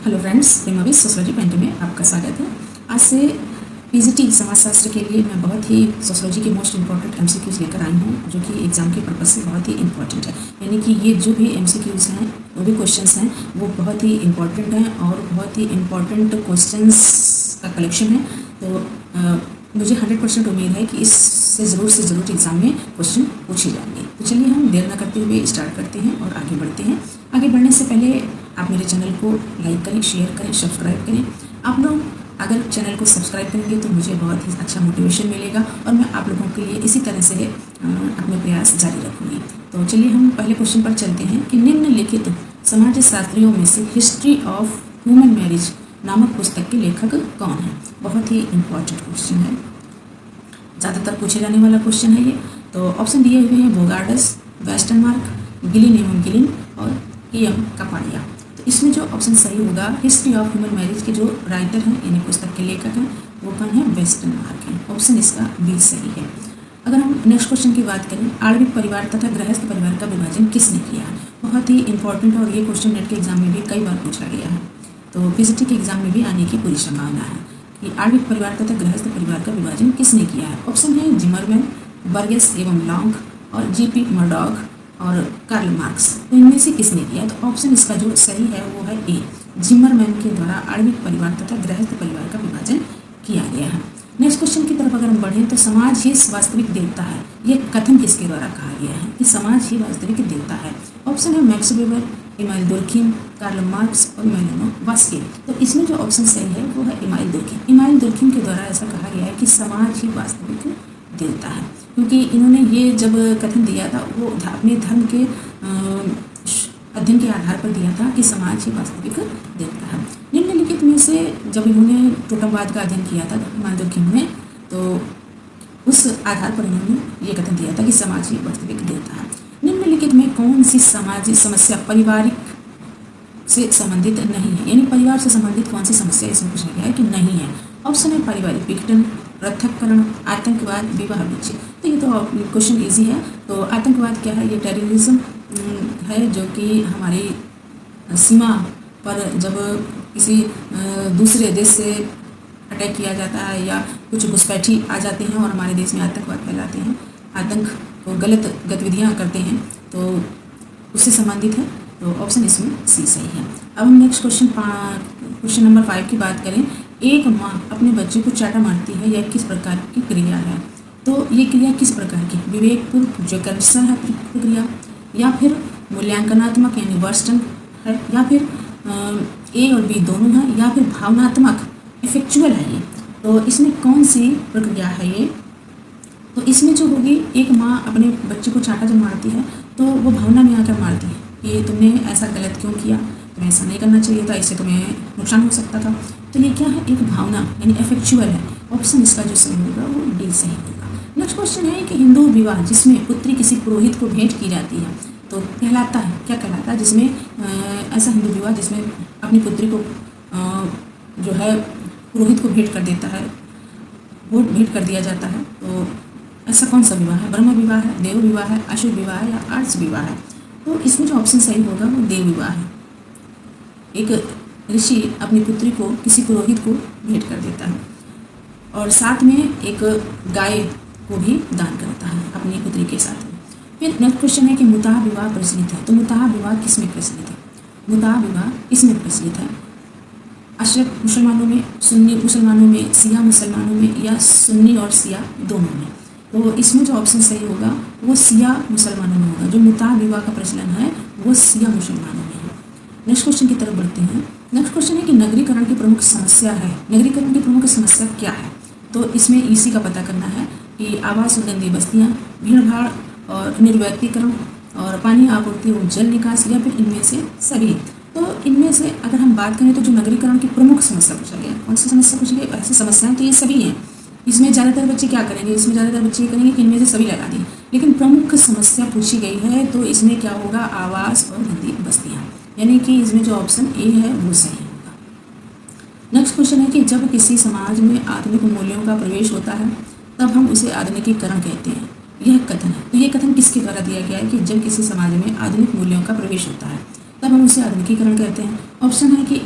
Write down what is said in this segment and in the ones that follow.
Hello friends, प्रेमावी sociology point में आपका स्वागत है। आज से पीजीटी समाजशास्त्र के लिए मैं बहुत ही सोशोलॉजी के मोस्ट इंपॉर्टेंट एमसीक्यूज लेकर आई हूँ, जो कि एग्जाम के पर्पज़ से बहुत ही इंपॉर्टेंट है। यानी कि ये जो भी एमसीक्यूज हैं, वो भी क्वेश्चंस हैं, वो बहुत ही इंपॉर्टेंट हैं और बहुत ही इंपॉर्टेंट क्वेश्चंस का कलेक्शन है। तो मुझे 100% उम्मीद है कि इससे ज़रूर एग्ज़ाम में क्वेश्चन पूछे जाएंगे। तो चलिए हम देर न करते हुए स्टार्ट करते हैं और आगे बढ़ते हैं। आगे बढ़ने से पहले आप मेरे चैनल को लाइक करें, शेयर करें, सब्सक्राइब करें। आप लोग अगर चैनल को सब्सक्राइब करेंगे तो मुझे बहुत ही अच्छा मोटिवेशन मिलेगा और मैं आप लोगों के लिए इसी तरह से अपने प्रयास जारी रखूँगी। तो चलिए हम पहले क्वेश्चन पर चलते हैं कि निम्नलिखित समाजशास्त्रियों में से हिस्ट्री ऑफ ह्यूमन मैरिज नामक पुस्तक के लेखक कौन है। बहुत ही इम्पॉर्टेंट क्वेश्चन है, ज़्यादातर पूछे जाने वाला क्वेश्चन है ये। तो ऑप्शन दिए हुए हैं बोगार्डस, वेस्टरमार्क, गिलिन एवं गिलिन और के.एम. कपाड़िया। तो इसमें जो ऑप्शन सही होगा, हिस्ट्री ऑफ ह्यूमन मैरिज के जो राइटर हैं, यानी पुस्तक के लेखक हैं, वो कौन है? वेस्टरमार्क है। ऑप्शन इसका बी सही है। अगर हम नेक्स्ट क्वेश्चन की बात करें, आणविक परिवार तथा गृहस्थ परिवार का विभाजन किसने किया है। बहुत ही इंपॉर्टेंट है और ये क्वेश्चन नेट के एग्जाम में भी कई बार पूछा गया है। तो पीजीटी के एग्जाम में भी आने की पूरी संभावना है कि आणविक परिवार तथा गृहस्थ परिवार का विभाजन किसने किया है। ऑप्शन है जिमरमैन, बर्गेस एवं लॉन्ग और जीपी मर्डॉक और कार्ल मार्क्स। तो इनमें से किसने किया? तो ऑप्शन इसका जो सही है वो है ए, जिमरमैन के द्वारा आणविक परिवार तथा गृहस्थ परिवार का विभाजन किया गया है। नेक्स्ट क्वेश्चन की तरफ अगर हम बढ़ें तो समाज ही वास्तविक देवता है, ये कथन किसके द्वारा कहा गया है कि समाज ही वास्तविक देवता है। ऑप्शन है Max Weber, Emile Durkheim, Karl Marx और मेलिनोवस्की। तो इसमें जो ऑप्शन सही है वो है इमाइल दुर्खिम। इमाइल दुर्खिम के द्वारा ऐसा कहा गया है कि समाज ही वास्तविक देवता है, क्योंकि इन्होंने ये जब कथन दिया था वो अपने धर्म के अध्ययन के आधार पर दिया था कि समाज ही वास्तविक देवता है। निम्नलिखित में से जब इन्होंने टोटमवाद का अध्ययन किया था इमाइल दुर्खिम ने, तो उस आधार पर इन्होंने ये कथन दिया था कि समाज ही वास्तविक देवता है। निम्नलिखित में कौन सी सामाजिक समस्या पारिवारिक से संबंधित नहीं है, यानी परिवार से संबंधित कौन सी समस्या इसमें पूछा गया है कि नहीं है। ऑप्शन है पारिवारिक विघटन, पृथक्करण, आतंकवाद, विवाह विच्छेद। तो ये तो क्वेश्चन इजी है। तो आतंकवाद क्या है? ये टेररिज्म है, जो कि हमारी सीमा पर जब किसी दूसरे देश से अटैक किया जाता है या कुछ घुसपैठी आ जाते हैं और हमारे देश में आतंकवाद फैलाते हैं, आतंक को गलत गतिविधियाँ करते हैं, तो उससे संबंधित है। तो ऑप्शन इसमें सी सही है। अब हम नेक्स्ट क्वेश्चन नंबर 5 की बात करें। एक माँ अपने बच्चे को चाटा मारती है, यह किस प्रकार की क्रिया है? तो ये क्रिया किस प्रकार की? विवेकपूर्ण जोकर्सन है प्रक्रिया, या फिर मूल्यांकनात्मक यानी वर्स्टन है, या फिर ए और बी दोनों है, या फिर भावनात्मक इफेक्चुअल है ये। तो इसमें कौन सी प्रक्रिया है ये? तो इसमें जो होगी, एक माँ अपने बच्चे को चाटा जब मारती है तो वो भावना में आकर मारती है कि तुमने ऐसा गलत क्यों किया, तुम्हें ऐसा नहीं करना चाहिए था, इससे तुम्हें नुकसान हो सकता था। तो ये क्या है? एक भावना यानी एफेक्चुअल है। ऑप्शन इसका जो सही होगा वो डी सही होगा। नेक्स्ट क्वेश्चन है कि हिंदू विवाह जिसमें पुत्री किसी पुरोहित को भेंट की जाती है, तो कहलाता है क्या? कहलाता है जिसमें ऐसा हिंदू विवाह जिसमें अपनी पुत्री को जो है पुरोहित को भेंट कर देता है, वो भेंट कर दिया जाता है। तो ऐसा कौन सा विवाह है? ब्रह्म विवाह है, देव विवाह है, अशुभ विवाह है या आर्ष विवाह है? तो इसमें जो ऑप्शन सही होगा वो देव विवाह है। एक ऋषि अपनी पुत्री को किसी पुरोहित को भेंट कर देता है और साथ में एक गाय को भी दान करता है अपनी पुत्री के साथ में। फिर नेक्स्ट क्वेश्चन है कि मुताह विवाह प्रचलित है, तो मुताह विवाह किसमें प्रचलित है? मुताह विवाह किसमें प्रचलित है? अशरफ मुसलमानों में, सुन्नी मुसलमानों में, शिया मुसलमानों में या सुन्नी और शिया दोनों में? तो इसमें जो ऑप्शन सही होगा वो शिया मुसलमानों में होगा। जो मुताह विवाह का प्रचलन है वो शिया मुसलमानों में है। नेक्स्ट क्वेश्चन की तरफ बढ़ते हैं। नेक्स्ट क्वेश्चन है कि नगरीकरण की प्रमुख समस्या है, नगरीकरण की प्रमुख समस्या क्या है? तो इसमें इसी का पता करना है कि आवास और गंदी बस्तियाँ, भीड़ भाड़ और निर्व्यक्तिकरण और पानी आपूर्ति और जल निकास, या फिर इनमें से सभी। तो इनमें से अगर हम बात करें तो जो नगरीकरण की प्रमुख समस्या पूछा गया, कौन सी समस्या पूछी गई? ऐसी समस्याएं तो ये सभी हैं। इसमें ज़्यादातर बच्चे क्या करेंगे? इसमें ज़्यादातर बच्चे ये करेंगे कि इनमें से सभी लगा दें, लेकिन प्रमुख समस्या पूछी गई है तो इसमें क्या होगा? आवास और गंदी बस्तियाँ, यानी कि इसमें जो ऑप्शन ए है वो सही होगा। नेक्स्ट क्वेश्चन है कि जब किसी समाज में आधुनिक मूल्यों का प्रवेश होता है तब हम उसे आधुनिकीकरण कहते हैं, यह कथन है। तो ये कथन किसके द्वारा दिया गया है कि जब किसी समाज में आधुनिक मूल्यों का प्रवेश होता है? तब हम उसे आधुनिकीकरण कहते हैं। ऑप्शन है कि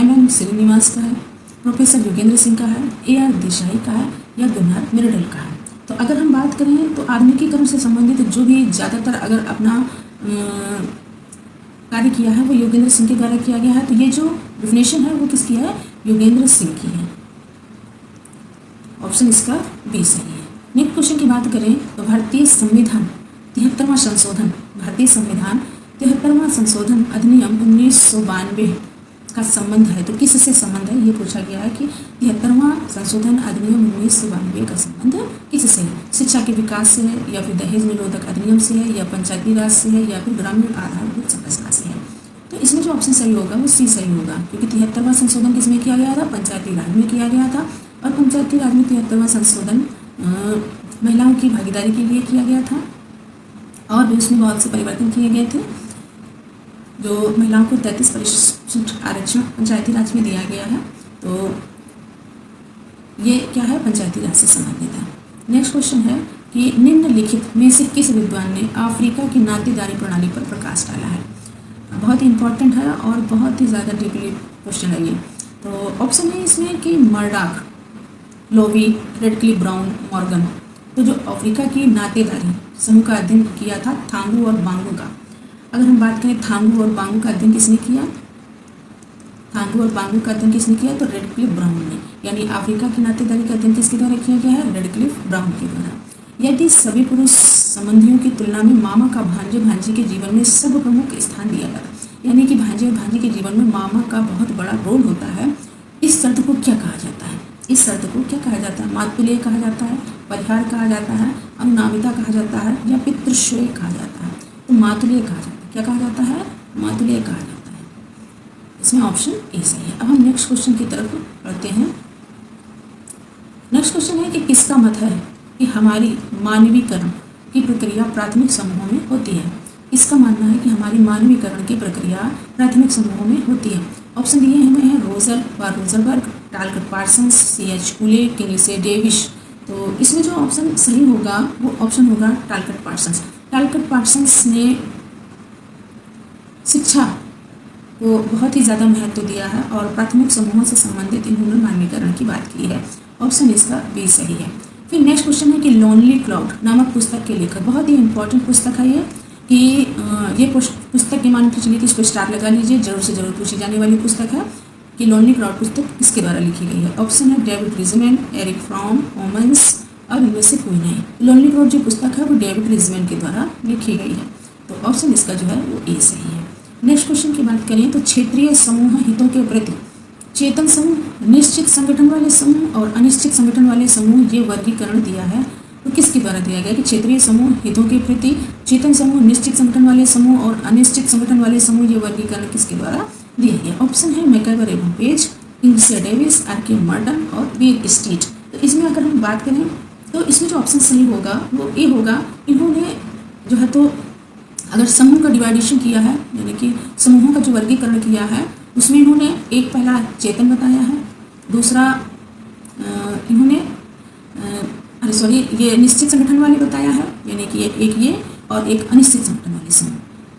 एम श्रीनिवास का है, प्रोफेसर योगेंद्र सिंह का है, AR देसाई का है या गुनहर मिर्डल का है। तो अगर हम बात करें तो आधुनिकीकरण से संबंधित जो भी ज़्यादातर अगर अपना कार्य किया है वो योगेंद्र सिंह के द्वारा किया गया है। तो ये जो डिफिनेशन है वो किसकी है? योगेंद्र सिंह की है। ऑप्शन इसका बी सही है। नेक्स्ट क्वेश्चन की बात करें तो भारतीय संविधान 73वां संशोधन, भारतीय संविधान 73वां संशोधन अधिनियम 1992 का संबंध है। तो किससे संबंध है ये पूछा गया है कि 73वां संशोधन अधिनियम 1992 का संबंध किससे है? शिक्षा के विकास से है या फिर दहेज निरोधक अधिनियम से है या पंचायती राज से है या फिर ग्रामीण आधारभूत संरचना से है। तो इसमें जो ऑप्शन सही होगा वो सी सही होगा, क्योंकि 73वां संशोधन किसमें किया गया था? पंचायती राज में किया गया था। और पंचायती राज में 73वां संशोधन महिलाओं की भागीदारी के लिए किया गया था और भी उसमें बहुत से परिवर्तन किए गए थे। जो महिलाओं को 33% आरक्षण पंचायती राज में दिया गया है। तो ये क्या है? पंचायती राज से संबंधित है। नेक्स्ट क्वेश्चन है कि निम्नलिखित में से किस विद्वान ने अफ्रीका की नातेदारी प्रणाली पर प्रकाश डाला है? बहुत ही इंपॉर्टेंट है और बहुत ही ज़्यादा डीपली क्वेश्चन है ये। तो ऑप्शन है इसमें कि Murdock, Lowie, Radcliffe Brown, Morgan. तो जो अफ्रीका की नातेदारी समूह का अध्ययन किया था थांगू और बांगू का। अगर हम बात करें थांगू और बांगू का अध्ययन किसने किया? थांगू और बांगू का अध्ययन किसने किया? तो रेडक्लिफ ब्राउन ने। यानी अफ्रीका की नातेदारी का अध्ययन किसके द्वारा किया गया है? रेडक्लिफ ब्राउन के द्वारा। यदि सभी पुरुष संबंधियों की तुलना में मामा का भांजे भांजी के जीवन में सब प्रमुख स्थान दिया जाता है, यानी कि भांजे और भांजी के जीवन में मामा का बहुत बड़ा रोल होता है, इस शर्त को क्या कहा जाता है? इस शर्त को क्या कहा जाता है? मातुल्य कहा जाता है, परिहार कहा जाता है, अनुनामिता कहा जाता है या पितृश्रेय कहा जाता है? तो मातुल्य कहा जाता है। क्या कहा जाता है? मातुल्य कहा जाता है। इसमें ऑप्शन ए सही है। अब हम नेक्स्ट क्वेश्चन की तरफ बढ़ते हैं। नेक्स्ट क्वेश्चन है कि किसका मत है कि हमारी मानवीकरण की प्रक्रिया प्राथमिक समूहों में होती है? इसका मानना है कि हमारी मानवीकरण की प्रक्रिया प्राथमिक समूहों में होती है। ऑप्शन दिए हमें हैं रोजर व रोजरबर्ग, टालकट पार्सन्स, CH कुले, किंगसे डेविस। तो इसमें जो ऑप्शन सही होगा वो ऑप्शन होगा टालकट पार्सन्स। टालकट पार्सन्स ने शिक्षा को बहुत ही ज़्यादा महत्व दिया है और प्राथमिक समूहों से संबंधित इन्होंने मानवीकरण की बात की है। ऑप्शन इसका बी सही है। फिर नेक्स्ट क्वेश्चन है कि लोनली क्लाउड नामक पुस्तक के लेखक, बहुत ही इंपॉर्टेंट पुस्तक है ये कि ये पुस्तक के मान के चलिए कि इसको स्टार लगा लीजिए, जरूर से जरूर पूछी जाने वाली पुस्तक है कि लोनली क्लाउड पुस्तक किसके द्वारा लिखी गई है? ऑप्शन है डेविड रिजमैन, एरिक फ्रॉम, ओमन्स और इनमें से कोई नहीं। लोनली क्लाउड जो पुस्तक है वो डेविड रिजमैन के द्वारा लिखी गई है। तो ऑप्शन इसका जो है वो ए सही है। नेक्स्ट क्वेश्चन की बात करें तो क्षेत्रीय समूह हितों के प्रति चेतन समूह, निश्चित संगठन वाले समूह और अनिश्चित संगठन वाले समूह, ये वर्गीकरण दिया है तो किसके द्वारा दिया गया कि क्षेत्रीय समूह हितों के प्रति चेतन समूह, निश्चित संगठन वाले समूह और अनिश्चित संगठन वाले समूह, ये वर्गीकरण किसके द्वारा दिया गया? ऑप्शन है मैकइवर एवं पेज, किंगसे डेविस, RK मॉर्टन और बीर स्ट्रीट। तो इसमें अगर हम बात करें तो इसमें जो ऑप्शन सही होगा वो ए होगा। इन्होंने जो है तो अगर समूह का डिवाइडेशन किया है, यानी कि समूहों का जो वर्गीकरण किया है उसमें इन्होंने एक पहला चेतन बताया है, दूसरा इन्होंने ये निश्चित संगठन वाले बताया है, यानी कि एक ये और एक अनिश्चित संगठन वाले समूह।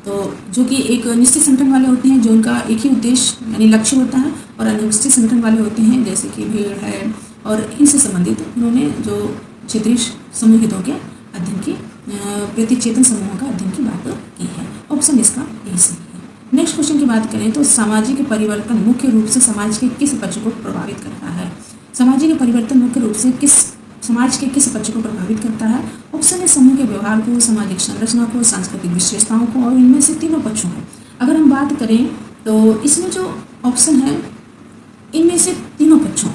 तो जो कि एक निश्चित संगठन वाले होते हैं जो उनका एक ही उद्देश्य यानी लक्ष्य होता है, और अनिश्चित संगठन वाले होते हैं जैसे कि भीड़ है और इनसे संबंधित उन्होंने जो क्षेत्रीय समूह हितों के अध्ययन की प्रति चेतन समूहों का अध्ययन की बात की है। ऑप्शन इसका ए सही है। नेक्स्ट क्वेश्चन की बात करें तो सामाजिक परिवर्तन मुख्य रूप से समाज के किस पक्ष को प्रभावित करता है? सामाजिक परिवर्तन मुख्य रूप से समाज के किस पक्ष को प्रभावित करता है? ऑप्शन है समूह के व्यवहार को, सामाजिक संरचना को, सांस्कृतिक विशेषताओं को और इनमें से तीनों पक्षों को। अगर हम बात करें तो इसमें जो ऑप्शन है इनमें से तीनों पक्षों,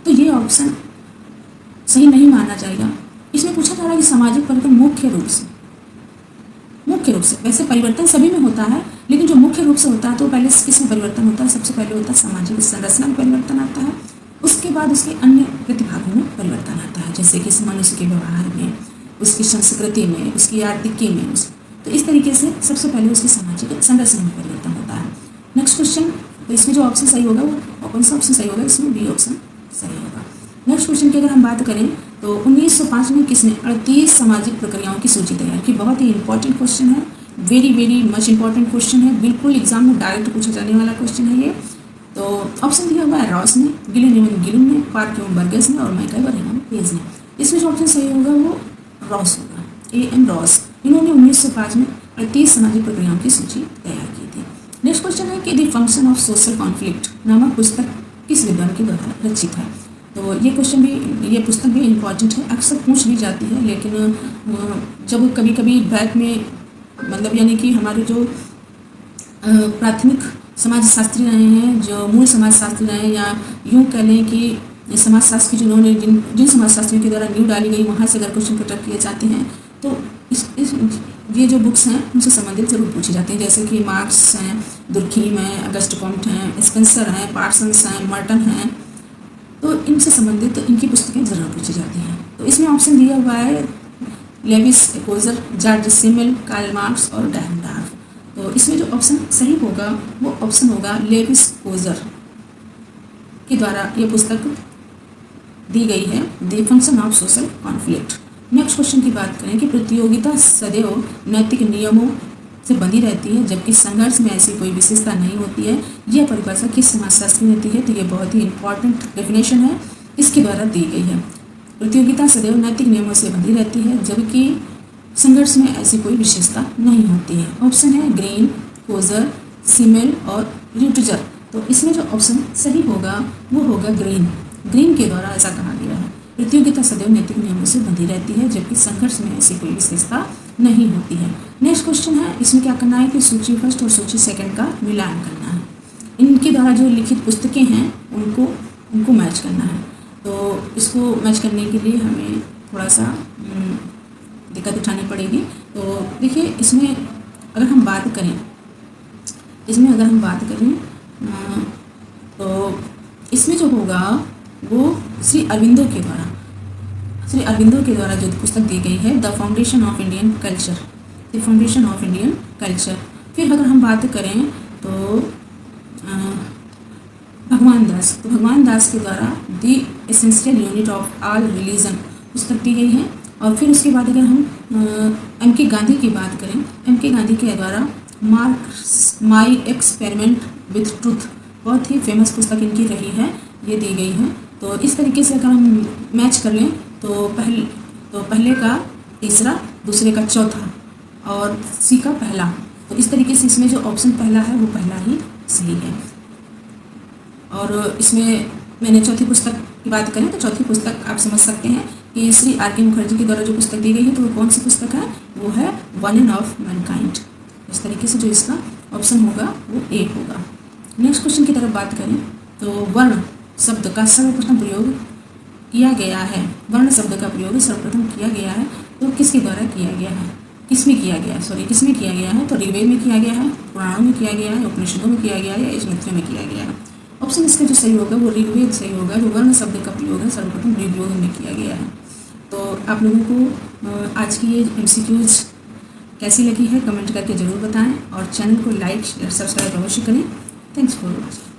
तो ये ऑप्शन सही नहीं माना जाएगा। इसमें पूछा जा रहा है कि सामाजिक परिवर्तन मुख्य रूप से वैसे परिवर्तन सभी में होता है, लेकिन जो मुख्य रूप से होता है तो पहले किसमें परिवर्तन होता है? सबसे पहले होता है सामाजिक संरचना में परिवर्तन आता है, उसके बाद उसके अन्य प्रतिभागों में परिवर्तन आता है, जैसे कि मनुष्य के व्यवहार में, उसकी संस्कृति में, उसकी आर्थिकी में। तो इस तरीके से सबसे पहले उसकी सामाजिक संरचना में परिवर्तन होता है। नेक्स्ट क्वेश्चन, तो इसमें जो ऑप्शन सही होगा वो कौन सा ऑप्शन सही होगा? इसमें बी ऑप्शन सही होगा। नेक्स्ट क्वेश्चन की अगर हम बात करें तो 1905 में किसने 38 सामाजिक प्रक्रियाओं की सूची तैयार की? बहुत ही इंपॉर्टेंट क्वेश्चन है वेरी मच इम्पॉर्टेंट क्वेश्चन है, बिल्कुल एग्जाम में डायरेक्ट पूछा जाने वाला क्वेश्चन है ये। तो ऑप्शन दिया हुआ है रॉस ने, गिलेन एवं गिलुम ने, पार्क एवं बर्गेस ने और मैकइवर एवं पेज ने। इसमें जो ऑप्शन सही होगा वो रॉस होगा, A.M. रॉस। इन्होंने 1905 में 38 सामाजिक प्रक्रियाओं की सूची तैयार की थी। नेक्स्ट क्वेश्चन है कि the function of social conflict नामक पुस्तक किस विद्वान के द्वारा रचित है। तो ये क्वेश्चन भी, ये पुस्तक भी इम्पॉर्टेंट है, अक्सर पूछ भी जाती है, लेकिन जब कभी कभी बैक में मतलब यानी कि हमारे जो प्राथमिक समाजशास्त्री रहे हैं, जो मूल समाजशास्त्री रहे हैं, या यूँ कह लें कि समाजशास्त्र की जिन्होंने जिन समाजशास्त्रियों के द्वारा नींव डाली गई, वहाँ से अगर क्वेश्चन पुटअप किए जाते हैं तो ये जो बुक्स हैं उनसे संबंधित जरूर पूछी जाती हैं, जैसे कि मार्क्स हैं, दुर्खीम हैं, अगस्ट कॉम्ट हैं, स्पेंसर हैं, पार्सन्स हैं, मर्टन हैं, तो इनसे संबंधित इनकी पुस्तकें जरूर पूछी जाती हैं। तो इसमें ऑप्शन दिया हुआ है Lewis Coser, George Simmel, Karl Marx और डैमडार्फ। तो इसमें जो ऑप्शन सही होगा वो ऑप्शन होगा लेविस कोजर के द्वारा ये पुस्तक दी गई है, the function of social conflict. Next question की बात करें कि प्रतियोगिता सदैव नैतिक नियमों से बंधी रहती है जबकि संघर्ष में ऐसी कोई विशेषता नहीं होती है। यह परिभाषा किस समाजशास्त्री ने दी है। तो ये बहुत ही इंपॉर्टेंट डेफिनेशन है, इसके द्वारा दी गई है। प्रतियोगिता सदैव नैतिक नियमों से बंधी रहती है जबकि संघर्ष में ऐसी कोई विशेषता नहीं होती है। ऑप्शन है ग्रीन, कोजर, सिमेल और र्यूटजर। तो इसमें जो ऑप्शन सही होगा वो होगा ग्रीन। ग्रीन के द्वारा ऐसा कहा गया है, प्रतियोगिता सदैव नैतिक नियमों से बंधी रहती है जबकि संघर्ष में ऐसी कोई विशेषता नहीं होती है। नेक्स्ट क्वेश्चन है, इसमें क्या करना है कि सूची फर्स्ट और सूची सेकंड का मिलान करना है। इनके द्वारा जो लिखित पुस्तकें हैं उनको मैच करना है। तो इसको मैच करने के लिए हमें थोड़ा सा दिक्कत उठानी पड़ेगी। तो देखिए इसमें अगर हम बात करें तो इसमें जो होगा वो श्री अरविंदो के द्वारा जो पुस्तक दी गई है, the foundation of Indian culture. फिर अगर हम बात करें तो भगवान दास के द्वारा the essential unit of all religion पुस्तक दी गई है। और फिर उसके बाद अगर हम M.K. गांधी की बात करें, M.K. गांधी के द्वारा माई एक्सपेरिमेंट विथ ट्रूथ, बहुत ही फेमस पुस्तक इनकी रही है, ये दी गई है। तो इस तरीके से अगर हम मैच कर लें तो पहले का तीसरा, दूसरे का चौथा और सी का पहला, तो इस तरीके से इसमें जो ऑप्शन पहला है वो पहला ही सही है। और इसमें मैंने चौथी पुस्तक की बात करें तो चौथी पुस्तक आप समझ सकते हैं कि श्री R.K. मुखर्जी के द्वारा जो पुस्तक दी गई है, तो वो कौन सी पुस्तक है, वो है वन एंड ऑफ मैनकाइंड। इस तरीके से जो इसका ऑप्शन होगा वो A होगा। नेक्स्ट क्वेश्चन की तरफ बात करें तो वर्ण शब्द का सर्वप्रथम प्रयोग किया गया है। वर्ण शब्द का प्रयोग सर्वप्रथम किया गया है तो किसके द्वारा किया गया है, किसमें किया गया है। तो ऋग्वेद में किया गया है, पुराणों में किया गया है, उपनिषदों में किया गया है या स्मृतियों में किया गया है। ऑप्शन इसका जो सही होगा वो ऋग्वेद सही होगा। जो वर्ण शब्द का प्रयोग है सर्वप्रथम ऋग्वेद में किया गया है। तो आप लोगों को आज की ये MCQs कैसी लगी है कमेंट करके ज़रूर बताएं और चैनल को लाइक सब्सक्राइब अवश्य करें। Thanks for watching.